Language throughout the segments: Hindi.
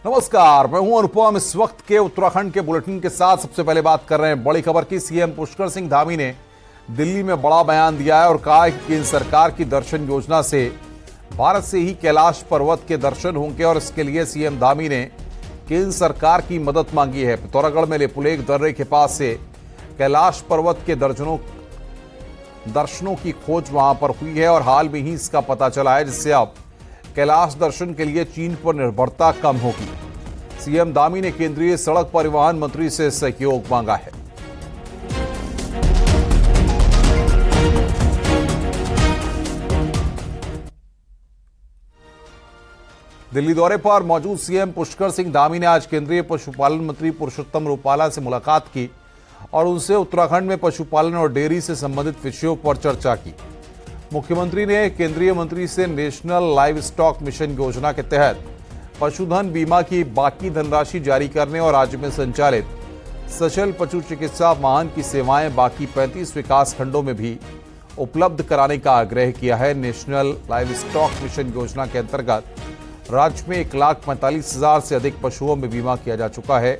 नमस्कार, मैं हूं अनुपम। इस वक्त के उत्तराखंड के बुलेटिन के साथ सबसे पहले बात कर रहे हैं बड़ी खबर की। सीएम पुष्कर सिंह धामी ने दिल्ली में बड़ा बयान दिया है और कहा है कि केंद्र सरकार की दर्शन योजना से भारत से ही कैलाश पर्वत के दर्शन होंगे और इसके लिए सीएम धामी ने केंद्र सरकार की मदद मांगी है। पिथौरागढ़ में लेपुलेख दर्रे के पास से कैलाश पर्वत के दर्शनों की खोज वहां पर हुई है और हाल में ही इसका पता चला है, जिससे अब कैलाश दर्शन के लिए चीन पर निर्भरता कम होगी। सीएम धामी ने केंद्रीय सड़क परिवहन मंत्री से सहयोग मांगा है। दिल्ली दौरे पर मौजूद सीएम पुष्कर सिंह धामी ने आज केंद्रीय पशुपालन मंत्री पुरुषोत्तम रूपाला से मुलाकात की और उनसे उत्तराखंड में पशुपालन और डेयरी से संबंधित विषयों पर चर्चा की। मुख्यमंत्री ने केंद्रीय मंत्री से नेशनल लाइव स्टॉक मिशन योजना के तहत पशुधन बीमा की बाकी धनराशि जारी करने और राज्य में संचालित सचल पशु चिकित्सा वाहन की सेवाएं बाकी 35 विकास खंडों में भी उपलब्ध कराने का आग्रह किया है। नेशनल लाइव स्टॉक मिशन योजना के अंतर्गत राज्य में 1,45,000 से अधिक पशुओं में बीमा किया जा चुका है।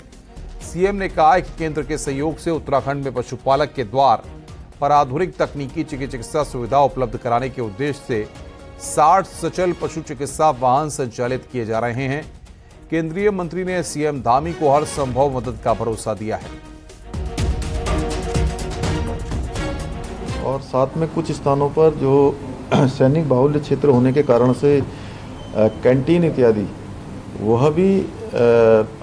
सीएम ने कहा है कि केंद्र के सहयोग से उत्तराखंड में पशुपालक के द्वार पर आधुनिक तकनीकी चिकित्सा सुविधा उपलब्ध कराने के उद्देश्य से 60 सचल पशु चिकित्सा वाहन संचालित किए जा रहे हैं। केंद्रीय मंत्री ने सीएम धामी को हर संभव मदद का भरोसा दिया है। और साथ में कुछ स्थानों पर जो सैनिक बाहुल्य क्षेत्र होने के कारण से कैंटीन इत्यादि वह भी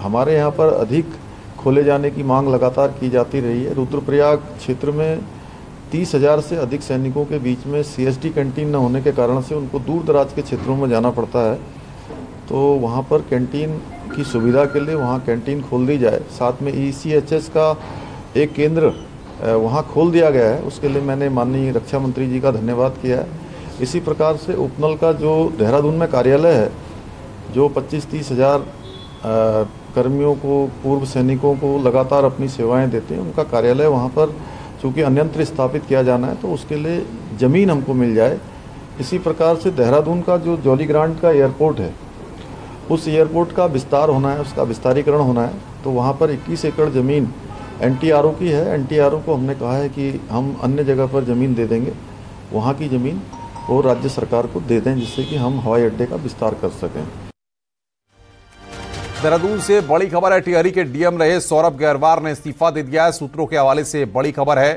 हमारे यहाँ पर अधिक खोले जाने की मांग लगातार की जाती रही है। रुद्रप्रयाग क्षेत्र में 30,000 से अधिक सैनिकों के बीच में सीएसडी कैंटीन न होने के कारण से उनको दूर दराज के क्षेत्रों में जाना पड़ता है, तो वहाँ पर कैंटीन की सुविधा के लिए वहाँ कैंटीन खोल दी जाए। साथ में ECHS का एक केंद्र वहाँ खोल दिया गया है, उसके लिए मैंने माननीय रक्षा मंत्री जी का धन्यवाद किया है। इसी प्रकार से उपनल का जो देहरादून में कार्यालय है, जो 25-30 हज़ार कर्मियों को, पूर्व सैनिकों को लगातार अपनी सेवाएं देते हैं, उनका कार्यालय वहाँ पर चूँकि अन्यंत्र स्थापित किया जाना है, तो उसके लिए ज़मीन हमको मिल जाए। इसी प्रकार से देहरादून का जो जॉलीग्रांट का एयरपोर्ट है, उस एयरपोर्ट का विस्तार होना है, उसका विस्तारीकरण होना है, तो वहाँ पर 21 एकड़ ज़मीन NTRO की है। NTRO को हमने कहा है कि हम अन्य जगह पर ज़मीन दे देंगे, वहाँ की ज़मीन वो राज्य सरकार को दे दें, जिससे कि हम हवाई अड्डे का विस्तार कर सकें। देहरादून से बड़ी खबर है। टिहरी के डीएम रहे सौरभ गहरवार ने इस्तीफा दे दिया है। सूत्रों के हवाले से बड़ी खबर है।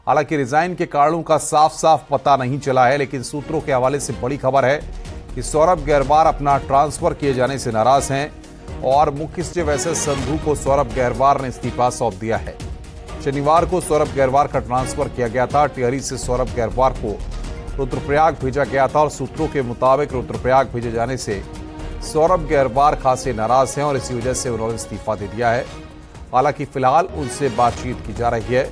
हालांकि रिजाइन के कारणों का साफ साफ पता नहीं चला है, लेकिन सूत्रों के हवाले से बड़ी खबर है कि सौरभ गहरवार अपना ट्रांसफर किए जाने से नाराज हैं और मुख्य सचिव SS संधू को सौरभ गहरवार ने इस्तीफा सौंप दिया है। शनिवार को सौरभ गहरवार का ट्रांसफर किया गया था। टिहरी से सौरभ गहरवार को रुद्रप्रयाग भेजा गया था और सूत्रों के मुताबिक रुद्रप्रयाग भेजे जाने से सौरभ गहरवार खासे नाराज हैं और इसी वजह से उन्होंने इस्तीफा दे दिया है। हालांकि फिलहाल उनसे बातचीत की जा रही है।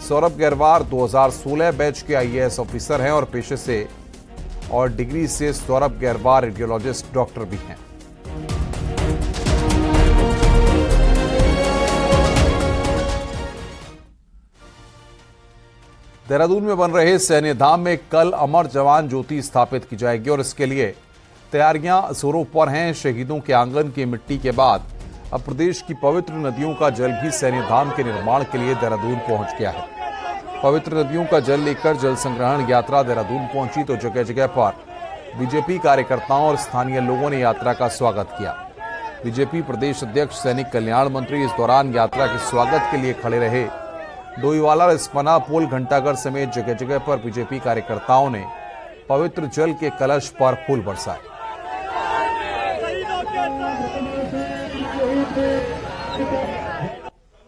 सौरभ गहरवार 2016 बैच के IAS ऑफिसर हैं और पेशे से और डिग्री से सौरभ गहरवार रेडियोलॉजिस्ट डॉक्टर भी हैं। देहरादून में बन रहे सैन्य धाम में कल अमर जवान ज्योति स्थापित की जाएगी और इसके लिए तैयारियां जोरों पर हैं। शहीदों के आंगन की मिट्टी के बाद अब प्रदेश की पवित्र नदियों का जल भी सैन्य धाम के निर्माण के लिए देहरादून पहुंच गया है। पवित्र नदियों का जल लेकर जल संग्रहण यात्रा देहरादून पहुंची तो जगह जगह पर बीजेपी कार्यकर्ताओं और स्थानीय लोगों ने यात्रा का स्वागत किया। बीजेपी प्रदेश अध्यक्ष सैनिक कल्याण मंत्री इस दौरान यात्रा के स्वागत के लिए खड़े रहे। डोईवाला, रिस्पना, पोल, घंटाघर समेत जगह जगह पर बीजेपी कार्यकर्ताओं ने पवित्र जल के कलश पर फूल बरसाए।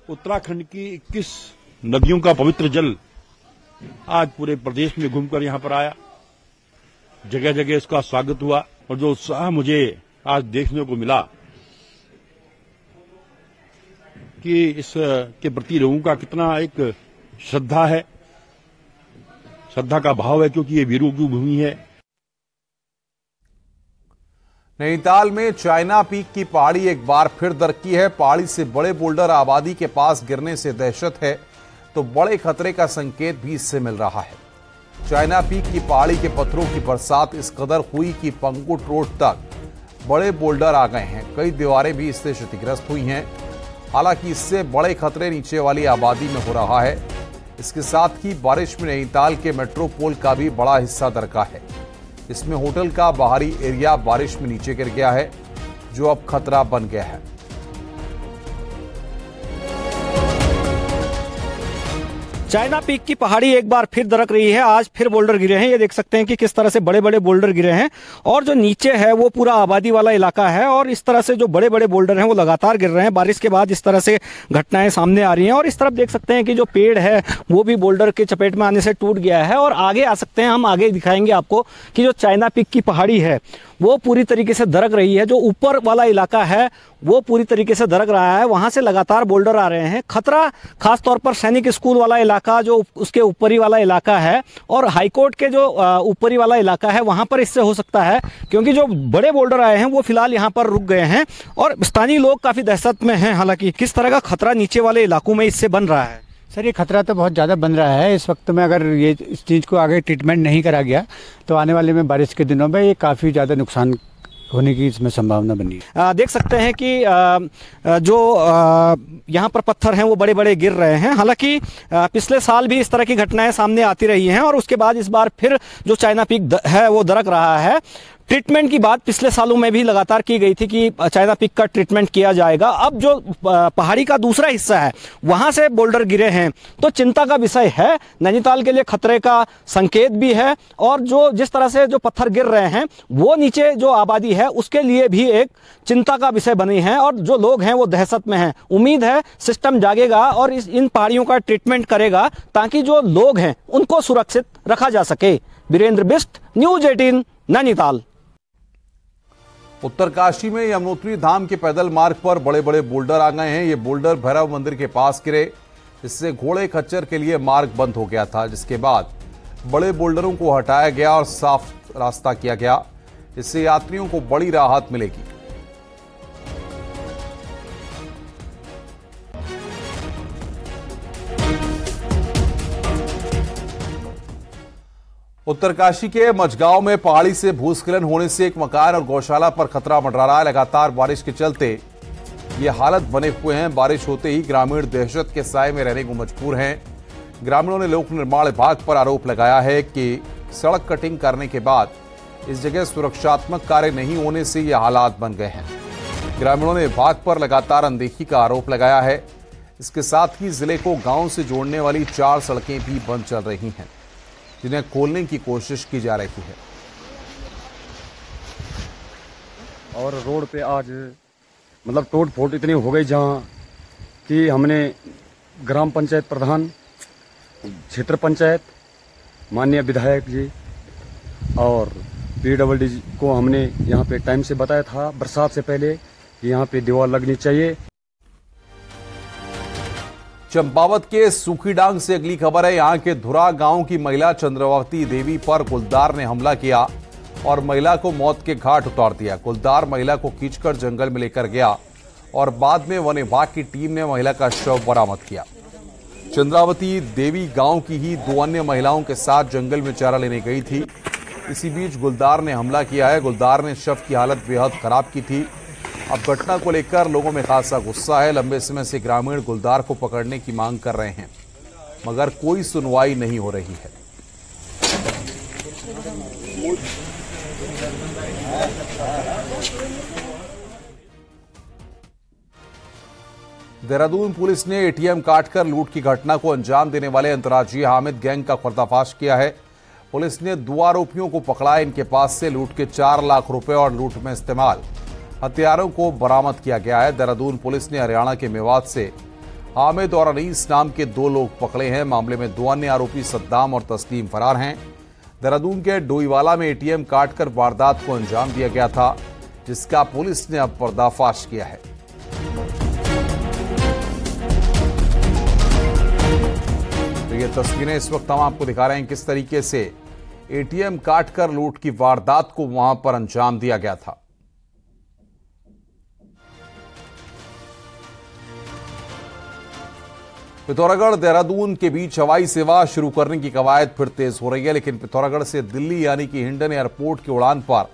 उत्तराखंड की 21 नदियों का पवित्र जल आज पूरे प्रदेश में घूमकर यहां पर आया। जगह जगह इसका स्वागत हुआ और जो उत्साह मुझे आज देखने को मिला कि इस के प्रति लोगों का कितना एक श्रद्धा है, श्रद्धा का भाव है, क्योंकि ये वीरों की भूमि है। नैनीताल में चाइना पीक की पहाड़ी एक बार फिर दरकी है। पहाड़ी से बड़े बोल्डर आबादी के पास गिरने से दहशत है तो बड़े खतरे का संकेत भी इससे मिल रहा है। चाइना पीक की पहाड़ी के पत्थरों की बरसात इस कदर हुई कि पंगुट रोड तक बड़े बोल्डर आ गए हैं। कई दीवारें भी इससे क्षतिग्रस्त हुई हैं। हालांकि इससे बड़े खतरे नीचे वाली आबादी में हो रहा है। इसके साथ ही बारिश में नैनीताल के मेट्रोपोल का भी बड़ा हिस्सा दरका है। इसमें होटल का बाहरी एरिया बारिश में नीचे गिर गया है, जो अब खतरा बन गया है। चाइना पीक की पहाड़ी एक बार फिर दरक रही है। आज फिर बोल्डर गिरे हैं। ये देख सकते हैं कि किस तरह से बड़े बड़े बोल्डर गिरे हैं और जो नीचे है वो पूरा आबादी वाला इलाका है और इस तरह से जो बड़े बड़े बोल्डर हैं वो लगातार गिर रहे हैं। बारिश के बाद इस तरह से घटनाएं सामने आ रही हैं और इस तरफ देख सकते हैं कि जो पेड़ है वो भी बोल्डर के चपेट में आने से टूट गया है। और आगे आ सकते हैं, हम आगे दिखाएंगे आपको कि जो चाइना पीक की पहाड़ी है वो पूरी तरीके से दरक रही है। जो ऊपर वाला इलाका है वो पूरी तरीके से दरक रहा है, वहां से लगातार बोल्डर आ रहे हैं। खतरा खासतौर पर सैनिक स्कूल वाला इलाका, जो उसके ऊपरी वाला इलाका है, और हाईकोर्ट के जो ऊपरी वाला इलाका है वहां पर इससे हो सकता है, क्योंकि जो बड़े बोल्डर आए हैं वो फिलहाल यहां पर रुक गए हैं और स्थानीय लोग काफी दहशत में हैं। हालांकि किस तरह का खतरा नीचे वाले इलाकों में इससे बन रहा है? सर, ये खतरा तो बहुत ज़्यादा बन रहा है इस वक्त में। अगर ये इस चीज़ को आगे ट्रीटमेंट नहीं करा गया तो आने वाले में बारिश के दिनों में ये काफ़ी ज़्यादा नुकसान होने की इसमें संभावना बनी है। देख सकते हैं कि जो यहाँ पर पत्थर हैं वो बड़े बड़े गिर रहे हैं। हालांकि पिछले साल भी इस तरह की घटनाएं सामने आती रही हैं और उसके बाद इस बार फिर जो चाइना पीक है वो दरक रहा है। ट्रीटमेंट की बात पिछले सालों में भी लगातार की गई थी कि चाइना पीक का ट्रीटमेंट किया जाएगा। अब जो पहाड़ी का दूसरा हिस्सा है वहां से बोल्डर गिरे हैं तो चिंता का विषय है। नैनीताल के लिए खतरे का संकेत भी है और जो जिस तरह से जो पत्थर गिर रहे हैं वो नीचे जो आबादी है उसके लिए भी एक चिंता का विषय बनी है और जो लोग हैं वो दहशत में हैं। उम्मीद है सिस्टम जागेगा और इन पहाड़ियों का ट्रीटमेंट करेगा ताकि जो लोग हैं उनको सुरक्षित रखा जा सके। वीरेंद्र बिष्ट, न्यूज 18, नैनीताल। उत्तरकाशी में यमुनोत्री धाम के पैदल मार्ग पर बड़े बड़े बोल्डर आ गए हैं। ये बोल्डर भैरव मंदिर के पास गिरे, इससे घोड़े खच्चर के लिए मार्ग बंद हो गया था, जिसके बाद बड़े बोल्डरों को हटाया गया और साफ रास्ता किया गया। इससे यात्रियों को बड़ी राहत मिलेगी। उत्तरकाशी के मझगांव में पहाड़ी से भूस्खलन होने से एक मकान और गौशाला पर खतरा मंडरा रहा है। लगातार बारिश के चलते ये हालत बने हुए हैं। बारिश होते ही ग्रामीण दहशत के साए में रहने को मजबूर हैं। ग्रामीणों ने लोक निर्माण विभाग पर आरोप लगाया है कि सड़क कटिंग करने के बाद इस जगह सुरक्षात्मक कार्य नहीं होने से ये हालात बन गए हैं। ग्रामीणों ने विभाग पर लगातार अनदेखी का आरोप लगाया है। इसके साथ ही जिले को गांव से जोड़ने वाली 4 सड़कें भी बंद चल रही हैं, जिन्हें खोलने की कोशिश की जा रही है। और रोड पे आज मतलब टूट फूट इतनी हो गई जहाँ कि हमने ग्राम पंचायत प्रधान, क्षेत्र पंचायत, माननीय विधायक जी और PWD को हमने यहाँ पे टाइम से बताया था बरसात से पहले कि यहाँ पे दीवार लगनी चाहिए। चंपावत के सूखीडांग से अगली खबर है। यहां के धुरा गांव की महिला चंद्रावती देवी पर गुलदार ने हमला किया और महिला को मौत के घाट उतार दिया। गुलदार महिला को खींचकर जंगल में लेकर गया और बाद में वन विभाग की टीम ने महिला का शव बरामद किया। चंद्रावती देवी गांव की ही 2 अन्य महिलाओं के साथ जंगल में चारा लेने गई थी। इसी बीच गुलदार ने हमला किया है। गुलदार ने शव की हालत बेहद खराब की थी। अब घटना को लेकर लोगों में खासा गुस्सा है। लंबे समय से ग्रामीण गुलदार को पकड़ने की मांग कर रहे हैं, मगर कोई सुनवाई नहीं हो रही है। देहरादून पुलिस ने ATM काटकर लूट की घटना को अंजाम देने वाले अंतर्राज्यीय हामिद गैंग का पर्दाफाश किया है। पुलिस ने 2 आरोपियों को पकड़ा। इनके पास से लूट के 4 लाख रुपए और लूट में इस्तेमाल हथियारों को बरामद किया गया है। देहरादून पुलिस ने हरियाणा के मेवात से हामिद और अनीस नाम के 2 लोग पकड़े हैं। मामले में 2 अन्य आरोपी सद्दाम और तस्लीम फरार हैं। देहरादून के डोईवाला में ATM काटकर वारदात को अंजाम दिया गया था, जिसका पुलिस ने अब पर्दाफाश किया है। तो ये तस्वीरें इस वक्त हम आपको दिखा रहे हैं किस तरीके से ATM काटकर लूट की वारदात को वहां पर अंजाम दिया गया था। पिथौरागढ़ देहरादून के बीच हवाई सेवा शुरू करने की कवायद फिर तेज हो रही है, लेकिन पिथौरागढ़ से दिल्ली यानी कि हिंडन एयरपोर्ट की उड़ान पर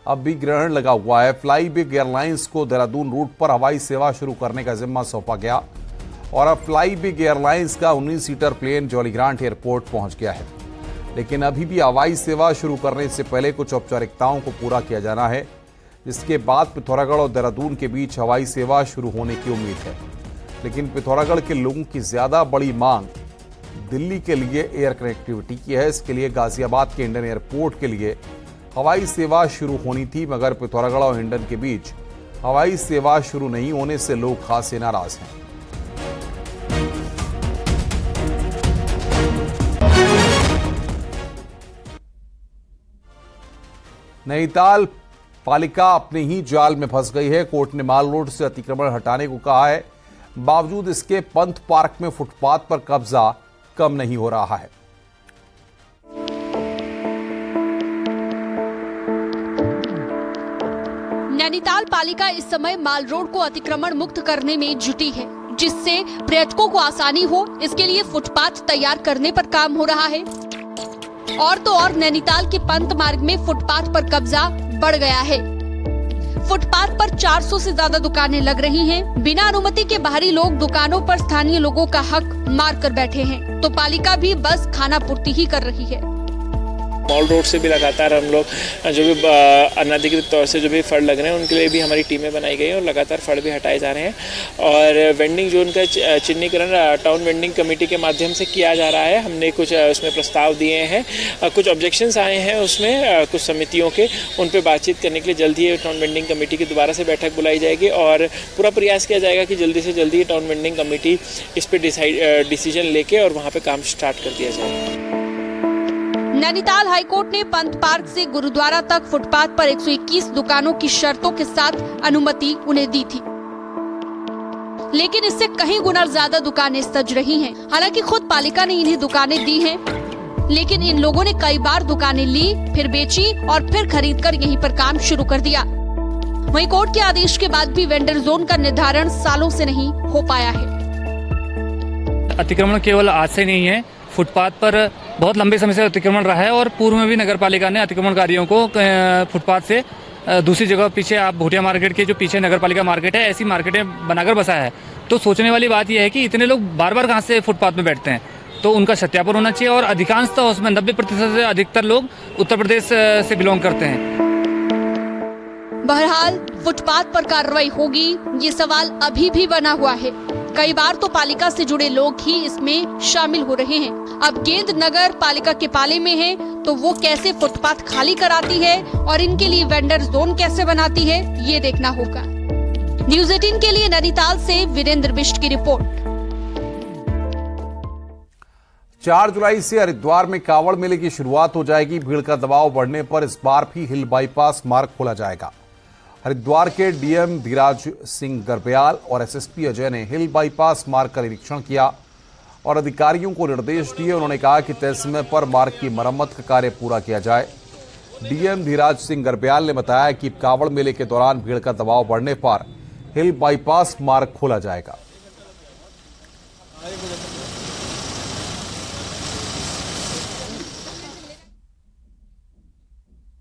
अब भी ग्रहण लगा हुआ है। फ्लाई बिग एयरलाइंस को देहरादून रूट पर हवाई सेवा शुरू करने का जिम्मा सौंपा गया और अब फ्लाई बिग एयरलाइंस का 19 seater plane Jolly Grant airport पहुंच गया है। लेकिन अभी भी हवाई सेवा शुरू करने से पहले कुछ औपचारिकताओं को पूरा किया जाना है, जिसके बाद पिथौरागढ़ और देहरादून के बीच हवाई सेवा शुरू होने की उम्मीद है। लेकिन पिथौरागढ़ के लोगों की ज्यादा बड़ी मांग दिल्ली के लिए एयर कनेक्टिविटी की है। इसके लिए गाजियाबाद के हिंडन एयरपोर्ट के लिए हवाई सेवा शुरू होनी थी, मगर पिथौरागढ़ और हिंडन के बीच हवाई सेवा शुरू नहीं होने से लोग खासे नाराज हैं। नैनीताल पालिका अपने ही जाल में फंस गई है। कोर्ट ने माल रोड से अतिक्रमण हटाने को कहा है, बावजूद इसके पंत पार्क में फुटपाथ पर कब्जा कम नहीं हो रहा है। नैनीताल पालिका इस समय माल रोड को अतिक्रमण मुक्त करने में जुटी है, जिससे पर्यटकों को आसानी हो, इसके लिए फुटपाथ तैयार करने पर काम हो रहा है। और तो और नैनीताल के पंत मार्ग में फुटपाथ पर कब्जा बढ़ गया है। फुटपाथ पर 400 से ज्यादा दुकानें लग रही हैं। बिना अनुमति के बाहरी लोग दुकानों पर स्थानीय लोगों का हक मार कर बैठे हैं, तो पालिका भी बस खाना पूर्ति ही कर रही है। मॉल रोड से भी लगातार हम लोग जो भी अनधिकृत तौर से जो भी फड़ लग रहे हैं उनके लिए भी हमारी टीमें बनाई गई हैं और लगातार फड़ भी हटाए जा रहे हैं। और वेंडिंग जोन का चिन्हीकरण टाउन वेंडिंग कमेटी के माध्यम से किया जा रहा है। हमने कुछ उसमें प्रस्ताव दिए हैं, कुछ ऑब्जेक्शंस आए हैं उसमें कुछ समितियों के, उन पर बातचीत करने के लिए जल्दी ही टाउन वेंडिंग कमेटी की दोबारा से बैठक बुलाई जाएगी और पूरा प्रयास किया जाएगा कि जल्दी से जल्दी टाउन वेंडिंग कमेटी इस पर डिसीजन लेके और वहाँ पे काम स्टार्ट कर दिया जाए। नैनीताल हाईकोर्ट ने पंत पार्क से गुरुद्वारा तक फुटपाथ पर 121 दुकानों की शर्तों के साथ अनुमति उन्हें दी थी, लेकिन इससे कहीं गुना ज्यादा दुकानें सज रही हैं। हालांकि खुद पालिका ने इन्हें दुकानें दी हैं, लेकिन इन लोगों ने कई बार दुकानें ली, फिर बेची और फिर खरीदकर यहीं पर काम शुरू कर दिया। वहीं कोर्ट के आदेश के बाद भी वेंडर जोन का निर्धारण सालों से नहीं हो पाया है। अतिक्रमण केवल आज से नहीं है, फुटपाथ पर बहुत लंबे समय से अतिक्रमण रहा है और पूर्व में भी नगर पालिका ने अतिक्रमणकारियों को फुटपाथ से दूसरी जगह पीछे, आप भोटिया मार्केट के जो पीछे नगर पालिका मार्केट है, ऐसी मार्केटें बनाकर बसाया है। तो सोचने वाली बात यह है कि इतने लोग बार बार कहाँ से फुटपाथ में बैठते हैं, तो उनका सत्यापन होना चाहिए। और अधिकांशतः उसमें 90% से अधिकतर लोग उत्तर प्रदेश से बिलोंग करते हैं। बहरहाल फुटपाथ पर कार्रवाई होगी, ये सवाल अभी भी बना हुआ है। कई बार तो पालिका से जुड़े लोग ही इसमें शामिल हो रहे हैं। अब गेंद नगर पालिका के पाले में है, तो वो कैसे फुटपाथ खाली कराती है और इनके लिए वेंडर जोन कैसे बनाती है, ये देखना होगा। न्यूज़ 18 के लिए नैनीताल से वीरेंद्र बिष्ट की रिपोर्ट। 4 जुलाई से हरिद्वार में कांवड़ मेले की शुरुआत हो जाएगी। भीड़ का दबाव बढ़ने पर इस बार भी हिल बाईपास मार्ग खोला जाएगा। हरिद्वार के डीएम धीराज सिंह गर्ब्याल और एसएसपी अजय ने हिल बाईपास मार्ग का निरीक्षण किया और अधिकारियों को निर्देश दिए। उन्होंने कहा कि तय समय पर मार्ग की मरम्मत का कार्य पूरा किया जाए। डीएम धीराज सिंह गर्ब्याल ने बताया कि कांवड़ मेले के दौरान भीड़ का दबाव बढ़ने पर हिल बाईपास मार्ग खोला जाएगा।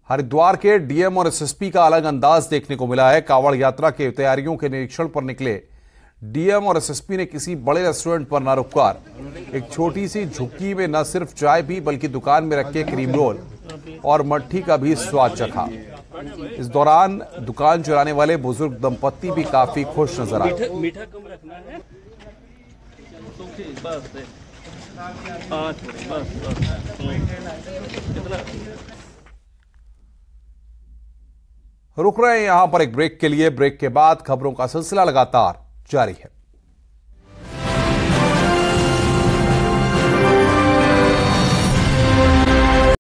हरिद्वार के डीएम और एसएसपी का अलग अंदाज देखने को मिला है। कांवड़ यात्रा के तैयारियों के निरीक्षण पर निकले डीएम और एसएसपी ने किसी बड़े रेस्टोरेंट पर न रुककर एक छोटी सी झुग्गी में न सिर्फ चाय पी, बल्कि दुकान में रखे क्रीम रोल और मट्ठी का भी स्वाद चखा। इस दौरान दुकान चलाने वाले बुजुर्ग दंपत्ति भी काफी खुश नजर आए। मीठा कम रखना है। रुक रहे हैं यहां पर एक ब्रेक के लिए। ब्रेक के बाद खबरों का सिलसिला लगातार जारी है।